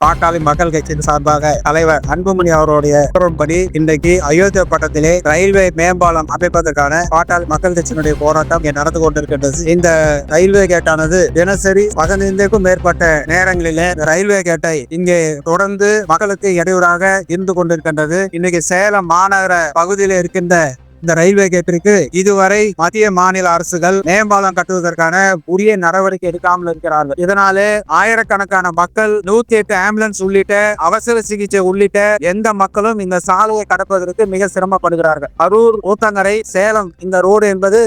பாட்டாளி மக்கள் கட்சியின் சார்பாக தலைவர் அன்புமணி அவருடைய உத்தரவுப்படி இன்றைக்கு அயோத்தியா பட்டத்திலே ரயில்வே மேம்பாலம் அமைப்பதற்கான பாட்டாளி மக்கள் கட்சியினுடைய போராட்டம் இங்கே நடந்து கொண்டிருக்கின்றது. இந்த ரயில்வே கேட்டானது தினசரி 15க்கும் மேற்பட்ட நேரங்களிலே ரயில்வே கேட்டை இங்கே தொடர்ந்து மக்களுக்கு இடையூறாக இருந்து கொண்டிருக்கின்றது. இன்னைக்கு சேலம் மாநகர பகுதியில் இருக்கின்ற இந்த ரயில்வே கேட்டிற்கு இதுவரை மத்திய மாநில அரசுகள் மேம்பாலம் கட்டுவதற்கான உரிய நடவடிக்கை எடுக்காமல் இருக்கிறார்கள். இதனாலே ஆயிரக்கணக்கான மக்கள் 108 ஆம்புலன்ஸ் உள்ளிட்ட அவசர சிகிச்சை உள்ளிட்ட எந்த மக்களும் இந்த சாலையை கடப்பதற்கு மிக சிரமப்படுகிறார்கள். அரூர் ஊத்தங்கரை சேலம் இந்த ரோடு என்பது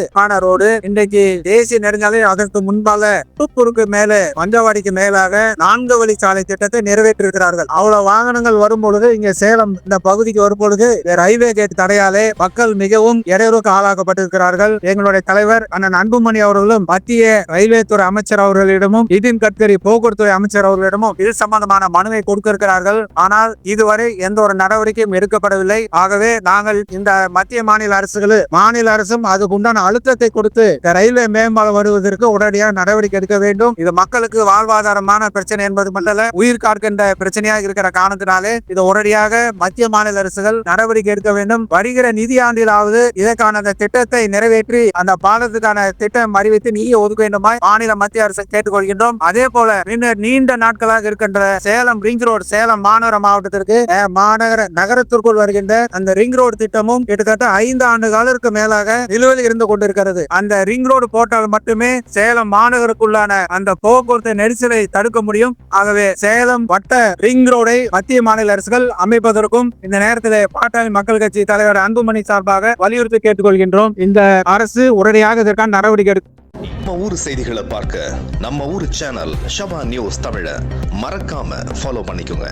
ரோடு இன்றைக்கு தேசிய நெடுஞ்சாலை அதற்கு முன்பாக தூப்பூருக்கு மேலே பஞ்சவாடிக்கு மேலாக 4 வழி சாலை திட்டத்தை நிறைவேற்றிருக்கிறார்கள். அவ்வளவு வாகனங்கள் வரும் பொழுது இங்க சேலம் இந்த பகுதிக்கு வரும் பொழுது ரயில்வே கேட் தடையாலே மக்கள் மிக இடையூறுக்கு ஆளாக்கப்பட்டிருக்கிறார்கள். எங்களுடைய தலைவர் அண்ணன் அன்புமணி அவர்களும் மத்திய ரயில்வே துறை அமைச்சர் அவர்களிடமும் நிதின் கட்கரி போக்குவரத்து அமைச்சர் அவர்களிடமும் இது சம்பந்தமான மனுவை கொடுக்க இருக்கிறார்கள். ஆனால் இதுவரை எந்த ஒரு நடவடிக்கையும் எடுக்கப்படவில்லை. ஆகவே நாங்கள் இந்த மத்திய மாநில அரசும் அதுக்கு உண்டான அழுத்தத்தை கொடுத்து ரயில்வே மேம்பாலம் வருவதற்கு உடனடியாக நடவடிக்கை எடுக்க வேண்டும். இது மக்களுக்கு வாழ்வாதாரமான பிரச்சனை என்பது மட்டுமல்ல, உயிர் காக்கின்ற பிரச்சனையாக இருக்கிற காரணத்தினாலே இது உடனடியாக மத்திய மாநில அரசுகள் நடவடிக்கை எடுக்க வேண்டும். வருகிற நிதியாண்டிலாவது இதற்கான திட்டத்தை நிறைவேற்றி அந்த பாலத்துக்கான திட்டம் அறிவித்து நீங்க ஒதுக்க வேண்டுமாய் மாநில மத்திய அரசு கேட்டுக்கொள்கின்றோம். அதே போல நீண்ட நாட்களாக இருக்கின்ற சேலம் ரிங் ரோடு சேலம் மாநகர மாவட்டத்திற்கு நகரத்திற்குள் வருகின்ற அந்த ரிங் ரோடு திட்டமும் கிட்டத்தட்ட 5 ஆண்டு காலத்திற்கு மேலாக நிலுவையில் இருந்து கொண்டிருக்கிறது. அந்த ரிங் ரோடு போட்டால் மட்டுமே சேலம் மாநகருக்குள்ளான அந்த போக்குவரத்து நெரிசலை தடுக்க முடியும். ஆகவே சேலம் வட்ட ரிங் ரோடை மத்திய மாநில அரசுகள் அமைப்பதற்கும் இந்த நேரத்தில் பாட்டாளி மக்கள் கட்சி தலைவர் அன்புமணி சார்பாக வலியுறுத்தி கேட்டுக்கொள்கின்றோம். இந்த அரசு உடனடியாக இதற்கான நடவடிக்கை எடுக்கும். நம்ம ஊர் செய்திகளை பார்க்க நம்ம ஊர் சேனல் ஷபா நியூஸ் தமிழ மறக்காம ஃபாலோ பண்ணிக்கோங்க.